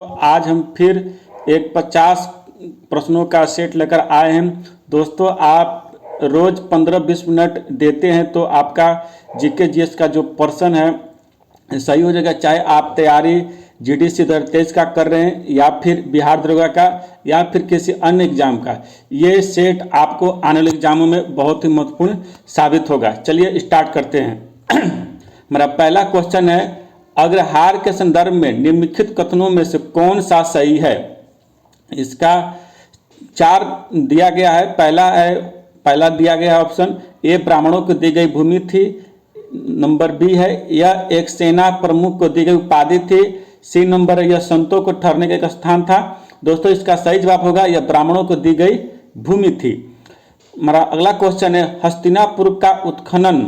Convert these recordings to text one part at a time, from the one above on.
आज हम फिर एक 50 प्रश्नों का सेट लेकर आए हैं। दोस्तों, आप रोज 15-20 मिनट देते हैं तो आपका जीके जीएस का जो पर्सन है सही हो जाएगा। चाहे आप तैयारी जीडीसी 2023 का कर रहे हैं या फिर बिहार दरोगा का या फिर किसी अन्य एग्जाम का, ये सेट आपको आने वाले एग्जामों में बहुत ही महत्वपूर्ण साबित होगा। चलिए स्टार्ट करते हैं। मेरा पहला क्वेश्चन है, अग्रहार के संदर्भ में निम्नलिखित कथनों में से कौन सा सही है। इसका 4 दिया गया है। पहला दिया गया ऑप्शन ए, ब्राह्मणों को दी गई भूमि थी। नंबर बी है, यह एक सेना प्रमुख को दी गई उपाधि थी। सी नंबर है, यह संतों को ठहरने का एक स्थान था। दोस्तों, इसका सही जवाब होगा यह ब्राह्मणों को दी गई भूमि थी। हमारा अगला क्वेश्चन है, हस्तिनापुर का उत्खनन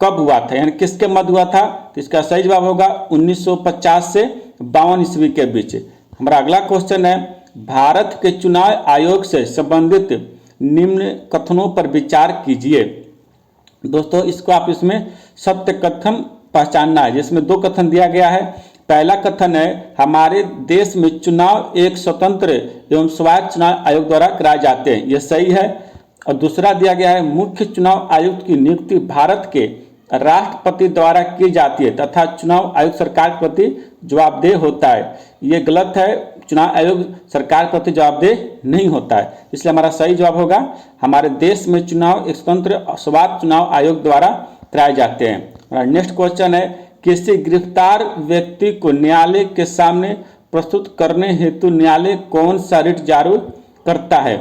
कब हुआ था, यानी किसके मध्य हुआ था। तो इसका सही जवाब होगा 1950 से 52 ईस्वी के बीच। हमारा अगला क्वेश्चन है, भारत के चुनाव आयोग से संबंधित निम्न कथनों पर विचार कीजिए। दोस्तों, इसको आप इसमें सत्य कथन पहचानना है, जिसमें 2 कथन दिया गया है। पहला कथन है, हमारे देश में चुनाव एक स्वतंत्र एवं स्वायत्त चुनाव आयोग द्वारा कराए जाते हैं, यह सही है। और दूसरा दिया गया है, मुख्य चुनाव आयुक्त की नियुक्ति भारत के राष्ट्रपति द्वारा की जाती है तथा चुनाव आयुक्त सरकार के प्रति जवाबदेह होता है, ये गलत है। चुनाव आयोग सरकार के प्रति जवाबदेह नहीं होता है, इसलिए हमारा सही जवाब होगा हमारे देश में चुनाव एक स्वतंत्र स्वायत्त चुनाव आयोग द्वारा कराए जाते हैं। नेक्स्ट क्वेश्चन है, किसी गिरफ्तार व्यक्ति को न्यायालय के सामने प्रस्तुत करने हेतु न्यायालय कौन सा रिट जारी करता है।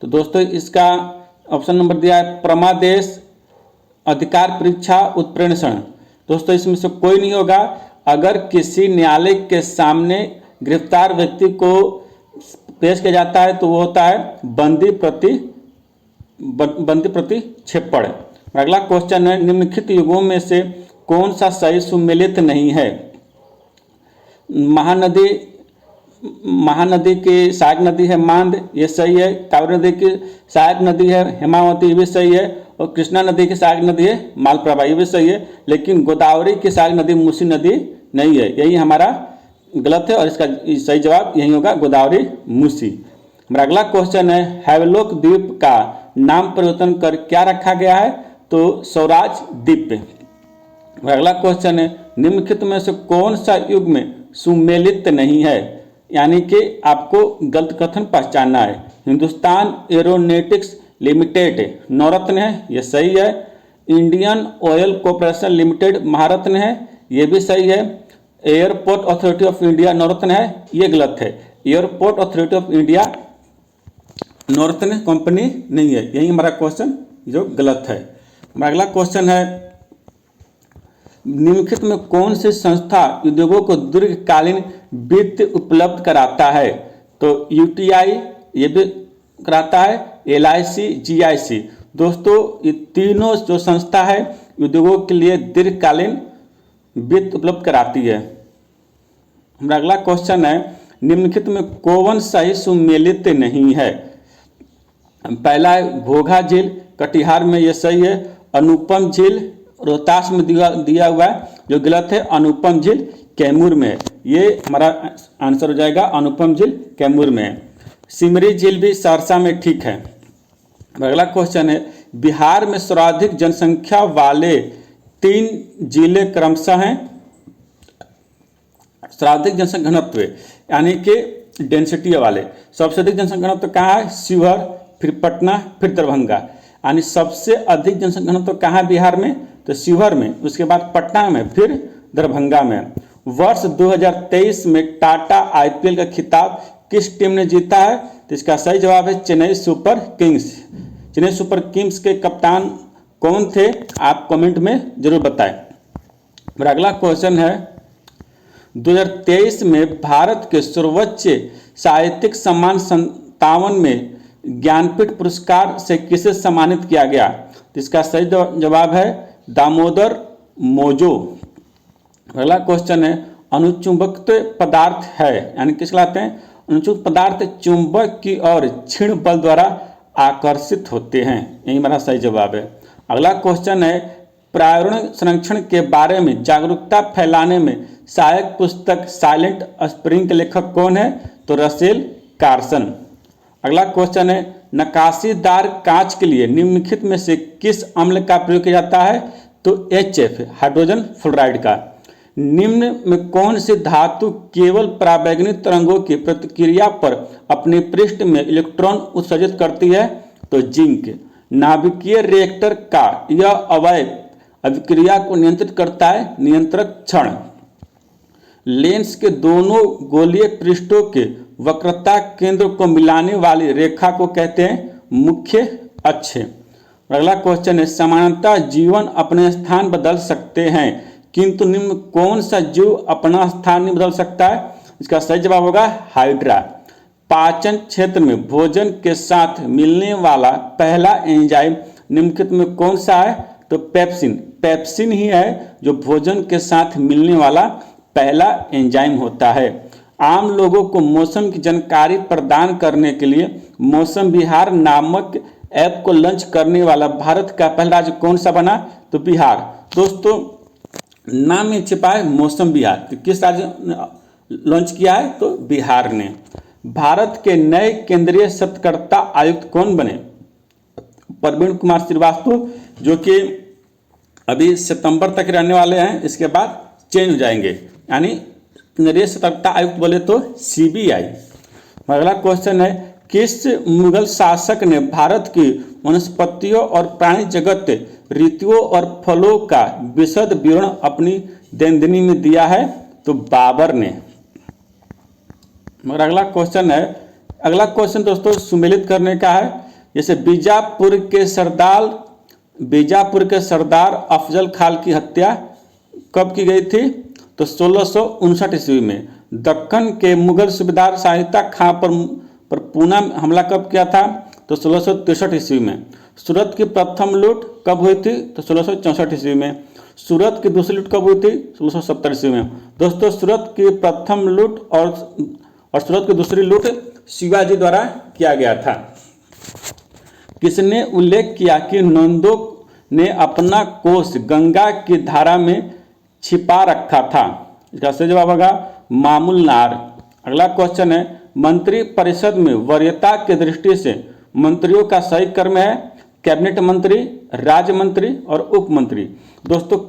तो दोस्तों, इसका ऑप्शन नंबर दिया है प्रमादेश, अधिकार परीक्षा, उत्प्रेषण। दोस्तों, इसमें से कोई नहीं होगा। अगर किसी न्यायालय के सामने गिरफ्तार व्यक्ति को पेश किया जाता है तो वो होता है बंदी प्रतिक्षेपण। अगला क्वेश्चन है, निम्नलिखित युगों में से कौन सा सही सुमेलित नहीं है। महानदी की सहायक नदी है मांद, ये सही है। कावेरी नदी की सहायक नदी है हेमावती, ये भी सही है। और कृष्णा नदी की सहायक नदी है मालप्रभा, ये भी सही है। लेकिन गोदावरी की सहायक नदी मूसी नदी नहीं है, यही हमारा गलत है और इसका सही जवाब यही होगा गोदावरी मूसी। हमारा अगला क्वेश्चन है, हैवलॉक द्वीप का नाम परिवर्तन कर क्या रखा गया है। तो स्वराज द्वीप। अगला क्वेश्चन है, निम्नलिखित में से कौन सा युग में सुमेलित नहीं है, यानी कि आपको गलत कथन पहचानना है। हिंदुस्तान एरोनॉटिक्स लिमिटेड नवरत्न है, यह सही है। इंडियन ऑयल कॉर्पोरेशन लिमिटेड महारत्न है, यह भी सही है। एयरपोर्ट अथॉरिटी ऑफ इंडिया नवरत्न है, यह गलत है। Airport authority of India Navratna company नहीं है, यही हमारा क्वेश्चन जो गलत है। हमारा अगला क्वेश्चन है, निम्नलिखित में कौन सी संस्था उद्योगों को दीर्घकालीन वित्त उपलब्ध कराता है। तो यूटीआई ये भी कराता है, एलआईसी, जीआईसी। दोस्तों, ये तीनों जो संस्था है उद्योगों के लिए दीर्घकालीन वित्त उपलब्ध कराती है। हमारा अगला क्वेश्चन है, निम्नलिखित में कौन सही सुमेलित नहीं है। पहला है घोघा झील, कटिहार में, यह सही है। अनुपम झील रोहतास में दिया हुआ है, जो गलत है। अनुपम झील कैमूर में है, ये हमारा आंसर हो जाएगा अनुपम झील कैमूर में है। सिमरी झील भी सहरसा में, ठीक है। अगला क्वेश्चन है, बिहार में सर्वाधिक जनसंख्या वाले 3 जिले क्रमशः हैं। सर्वाधिक जनसंख्या घनत्व यानी कि डेंसिटी वाले, सबसे अधिक जनसंख्या घनत्व कहाँ है, शिवहर, फिर पटना, फिर दरभंगा। यानी सबसे अधिक जनसंख्या घनत्व कहाँ है बिहार में, तो शिवहर में, उसके बाद पटना में, फिर दरभंगा में। वर्ष 2023 में टाटा आईपीएल का खिताब किस टीम ने जीता है। तो इसका सही जवाब है Chennai super Kings. Chennai super Kings के कप्तान कौन थे, आप कमेंट में जरूर बताएं। मेरा अगला क्वेश्चन है, 2023 में भारत के सर्वोच्च साहित्यिक सम्मान 57 में ज्ञानपीठ पुरस्कार से किसे सम्मानित किया गया। तो इसका सही जवाब है दामोदर मोजो। अगला क्वेश्चन है, अनुचुंबक पदार्थ है, यानी किस कहलाते हैं, अनुचुंबक पदार्थ चुंबक की ओर क्षीण बल द्वारा आकर्षित होते हैं, यही हमारा सही जवाब है। अगला क्वेश्चन है, पर्यावरण संरक्षण के बारे में जागरूकता फैलाने में सहायक पुस्तक साइलेंट स्प्रिंग के लेखक कौन है? तो रसेल कार्सन। अगला क्वेश्चन है, नकाशीदार कांच के लिए निम्नलिखित में से किस अम्ल का प्रयोग किया जाता है? तो HF, हाइड्रोजन फ्लोराइड का। निम्न में कौन सी धातु केवल पराबैंगनी तरंगों की प्रतिक्रिया पर अपने पृष्ठ में इलेक्ट्रॉन उत्सर्जित करती है? तो जिंक। नाभिकीय रिएक्टर का यह अवयव अभिक्रिया को नियंत्रित करता है, नियंत्रक क्षण। लेंस के दोनों गोलीय पृष्ठों के वक्रता केंद्र को मिलाने वाली रेखा को कहते हैं मुख्य अक्ष। अगला क्वेश्चन है, सामान्यतः जीवन अपने स्थान बदल सकते हैं, किंतु निम्न कौन सा जीव अपना स्थान नहीं बदल सकता है? इसका सही जवाब होगा हाइड्रा। पाचन क्षेत्र में भोजन के साथ मिलने वाला पहला एंजाइम निम्नलिखित में कौन सा है? तो पेप्सिन। पेप्सिन ही है जो भोजन के साथ मिलने वाला पहला एंजाइम होता है। आम लोगों को मौसम की जानकारी प्रदान करने के लिए मौसम विहार नामक ऐप को लॉन्च करने वाला भारत का पहला राज्य कौन सा बना? तो बिहार। दोस्तों, नाम में छिपा है मौसम विहार। तो किस राज्य ने लॉन्च किया है? तो बिहार ने। भारत के नए केंद्रीय सतर्कता आयुक्त कौन बने? प्रवीण कुमार श्रीवास्तव, जो कि अभी सितंबर तक रहने वाले हैं, इसके बाद चेंज हो जाएंगे, यानी केंद्रीय सतर्कता आयुक्त बोले तो CBI। अगला क्वेश्चन है, किस मुगल शासक ने भारत की वनस्पतियों और प्राणी जगत ऋतुओं और फलों का विशद विवरण अपनी देनदनी में दिया है? तो बाबर ने। मगर अगला क्वेश्चन दोस्तों सुमेलित करने का है। जैसे बीजापुर के सरदार अफजल खान की हत्या कब की गई थी? तो 1659 ईस्वी में। दक्कन के मुगल सूबेदार शाहिस्ता खां पर पूना हमला कब किया था? तो 1663 ईस्वी में। सूरत की प्रथम लूट कब हुई थी? तो 1664 ईस्वी में। सूरत की दूसरी लूट कब हुई थी? 1670 ईस्वी में। दोस्तों, सूरत की प्रथम लूट और सूरत की दूसरी लूट शिवाजी द्वारा किया गया था। किसने उल्लेख किया कि नंदों ने अपना कोष गंगा की धारा में छिपा रखा था? इसका सही जवाब होगा मामूलनार। अगला क्वेश्चन है, मंत्रिपरिषद में वरीयता की दृष्टि से मंत्रियों का सही क्रम है? कैबिनेट मंत्री, राज्य मंत्री और उप मंत्री। दोस्तों,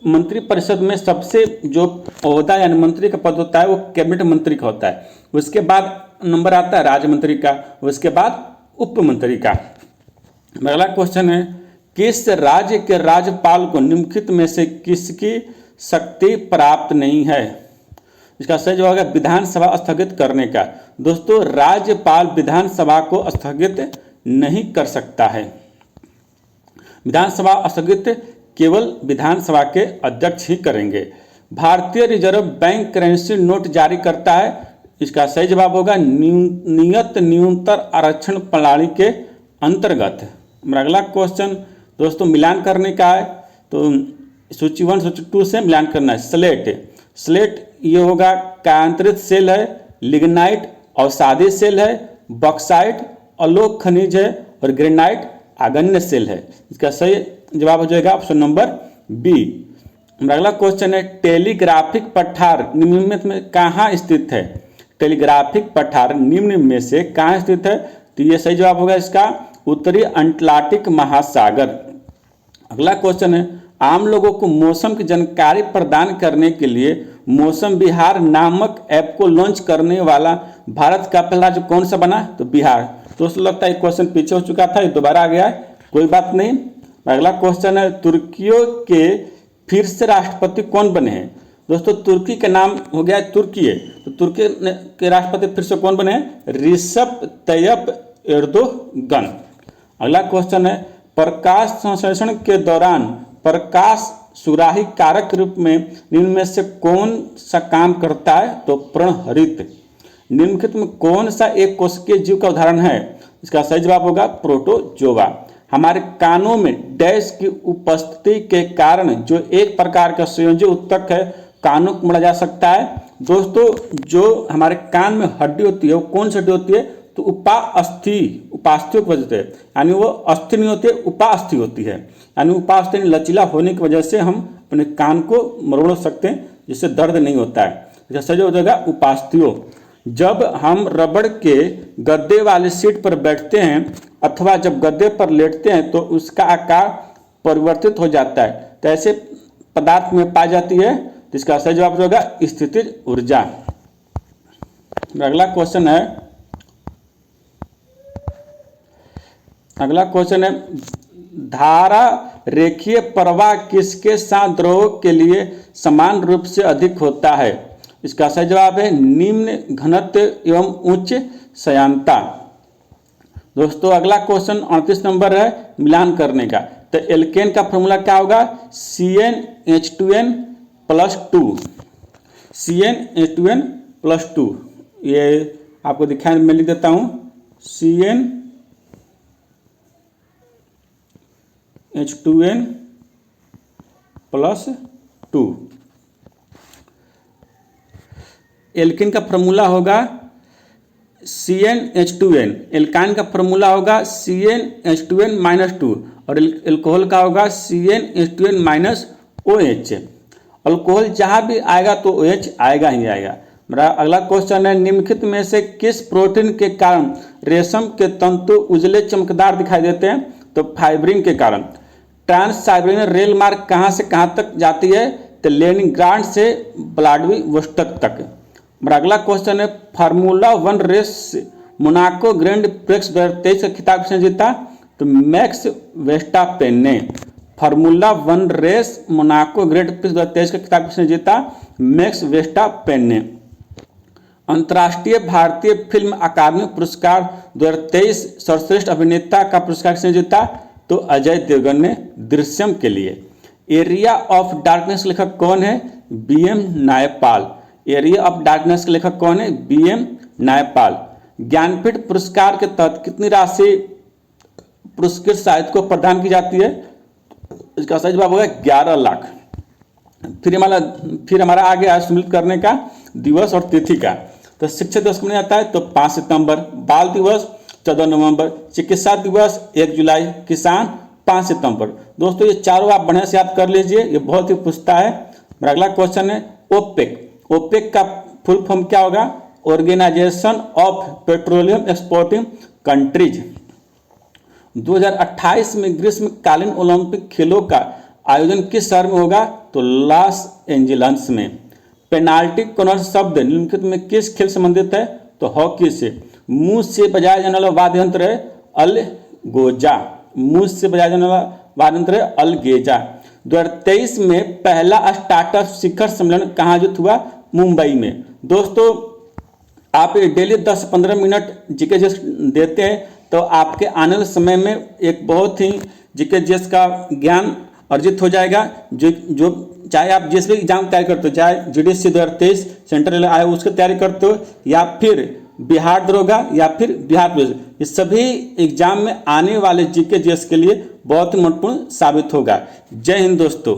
मंत्रिपरिषद में सबसे जो ओहदा यानी मंत्री का पद होता है वो कैबिनेट मंत्री का होता है। उसके बाद नंबर आता है राज्य मंत्री का, उसके बाद उप मंत्री का। अगला क्वेश्चन है, किस राज्य के राज्यपाल को निम्नलिखित में से किसकी शक्ति प्राप्त नहीं है? इसका सही जवाब है विधानसभा स्थगित करने का। दोस्तों, राज्यपाल विधानसभा को स्थगित नहीं कर सकता है। विधानसभा स्थगित केवल विधानसभा के अध्यक्ष ही करेंगे। भारतीय रिजर्व बैंक करेंसी नोट जारी करता है? इसका सही जवाब होगा नियत न्यूनतर आरक्षण प्रणाली के अंतर्गत। अगला क्वेश्चन दोस्तों मिलान करने का है, तो सूची 1 सूची 2 से मिलान करना है। स्लेट ये होगा कायांतरित सेल है, लिग्नाइट अवसादी सेल है, बॉक्साइट अलोक खनिज है और ग्रेनाइट आगन्य सेल है। इसका सही जवाब हो जाएगा ऑप्शन नंबर बी। अगला क्वेश्चन है, टेलीग्राफिक पठार निम्न में कहाँ स्थित है? टेलीग्राफिक पठार निम्न में से कहाँ स्थित है? तो ये सही जवाब होगा इसका उत्तरी अटलांटिक महासागर। अगला क्वेश्चन है, आम लोगों को मौसम की जानकारी प्रदान करने के लिए मौसम विहार नामक ऐप को लॉन्च करने वाला भारत का पहला राज्य कौन सा बना? तो बिहार। दोस्तों, लगता है क्वेश्चन पीछे हो चुका था, ये दोबारा आ गया है, कोई बात नहीं। अगला क्वेश्चन है, तुर्कियों के फिर से राष्ट्रपति कौन बने हैं? दोस्तों, तुर्की का नाम हो गया तुर्की है, तो तुर्की के राष्ट्रपति फिर से कौन बने हैं? रिसेप तैयप एर्दोगन। अगला क्वेश्चन है, प्रकाश संश्लेषण के दौरान प्रकाश सुराही कारक रूप में निम्न में से कौन सा काम करता है? तो प्रणहरित। निम्नलिखित में कौन सा एक कोशिकीय जीव का उदाहरण है? इसका सही जवाब होगा प्रोटोजोआ। हमारे कानों में डैश की उपस्थिति के कारण जो एक प्रकार का संयोजी उत्तक है, कानों को मोड़ा जा सकता है। दोस्तों, जो हमारे कान में हड्डी होती है वो कौन सी हड्डी होती है? तो उपास्थि की वजह से, यानी वो अस्थि नहीं होती, उपास्थि होती है, यानी उपास्थि लचीला होने की वजह से हम अपने कान को मरोड़ सकते हैं, जिससे दर्द नहीं होता है। जैसे जो हो जाएगा उपास्थियों। जब हम रबड़ के गद्दे वाले सीट पर बैठते हैं अथवा जब गद्दे पर लेटते हैं तो उसका आकार परिवर्तित हो जाता है, तो ऐसे पदार्थ में पाई जाती है, जिसका सही जवाब होगा स्थितिज ऊर्जा। अगला क्वेश्चन है धारा रेखीय प्रवाह किसके साथ द्रव के लिए समान रूप से अधिक होता है? इसका सही जवाब है निम्न घनत्व एवं उच्च श्यानता। दोस्तों अगला क्वेश्चन 38 नंबर है मिलान करने का। तो एल्केन का फॉर्मूला क्या होगा? CnH2n+2। CnH2n+2, ये आपको दिखाने में लिख देता हूँ। CnH2n+2। एल्केन का फॉर्मूला होगा CnH2n, एल्काइन का फॉर्मूला होगा CnH2n-2 और एल्कोहल का होगा CnH2n-OH। अल्कोहल जहाँ भी आएगा तो OH आएगा ही आएगा। मेरा अगला क्वेश्चन है निम्नलिखित में से किस प्रोटीन के कारण रेशम के तंतु उजले चमकदार दिखाई देते हैं? तो फाइब्रिन के कारण। ट्रांस साइबेरियन रेल मार्ग कहाँ से कहाँ तक जाती है? तो लेनिनग्राड से व्लादिवोस्टोक तक। मेरा अगला क्वेश्चन है formula 1 race Monaco grand prix 2023 का खिताब किसने जीता? तो मैक्स वेस्टापेन ने। Formula 1 race Monaco grand prix 2023 का खिताब किसने जीता? मैक्स वेस्टापेन ने। अंतर्राष्ट्रीय भारतीय फिल्म अकादमी पुरस्कार 2023 सर्वश्रेष्ठ अभिनेता का पुरस्कार किसने जीता? तो अजय देवगन ने दृश्यम के लिए। एरिया ऑफ डार्कनेस के लेखक कौन है? BM Naipal. Area of darkness के लेखक कौन है? BM नायपाल। ज्ञानपीठ पुरस्कार के तहत कितनी राशि पुरस्कृत साहित्य को प्रदान की जाती है? इसका सही जवाब होगा 11 लाख। फिर हमारा आगे आज सम्मिलित करने का दिवस और तिथि का। तो शिक्षक दिवस कब आता है? तो 5 सितंबर। बाल दिवस 14 नवंबर। चिकित्सा दिवस 1 जुलाई। किसान 5 सितंबर। दोस्तों ये चारों आप बढ़िया से याद कर लीजिए, ये बहुत ही पूछता है। मेरा अगला क्वेश्चन है ओपेक। ओपेक का फुल फॉर्म क्या होगा? Organization of petroleum exporting countries. 2028 में ग्रीष्मकालीन ओलंपिक खेलों का आयोजन किस शहर में होगा? तो लॉस एंजल्स में। पेनाल्टी कॉर्नर शब्द निम्नलिखित में किस खेल संबंधित है? तो हॉकी से। मुंह से बजाया जाने वाला वाद्य यंत्र है अलगोजा। मुंह से बजाया जाने वाला वाद्य यंत्र है अलगेजा। 2023 में पहला स्टार्टअप शिखर सम्मेलन कहाँ आयोजित हुआ? मुंबई में। दोस्तों आप डेली 10 से 15 मिनट जीके जीएस देते हैं तो आपके आने वाले समय में एक बहुत ही जीके जीएस का ज्ञान अर्जित हो जाएगा। जो चाहे आप जिस भी एग्जाम तैयारी करते हो, चाहे GDC 2023 सेंट्रल आए उसकी तैयारी करते हो या फिर बिहार दरोगा या फिर बिहार पुलिस, ये सभी एग्जाम में आने वाले जीके जीएस के लिए बहुत ही महत्वपूर्ण साबित होगा। जय हिंद दोस्तों।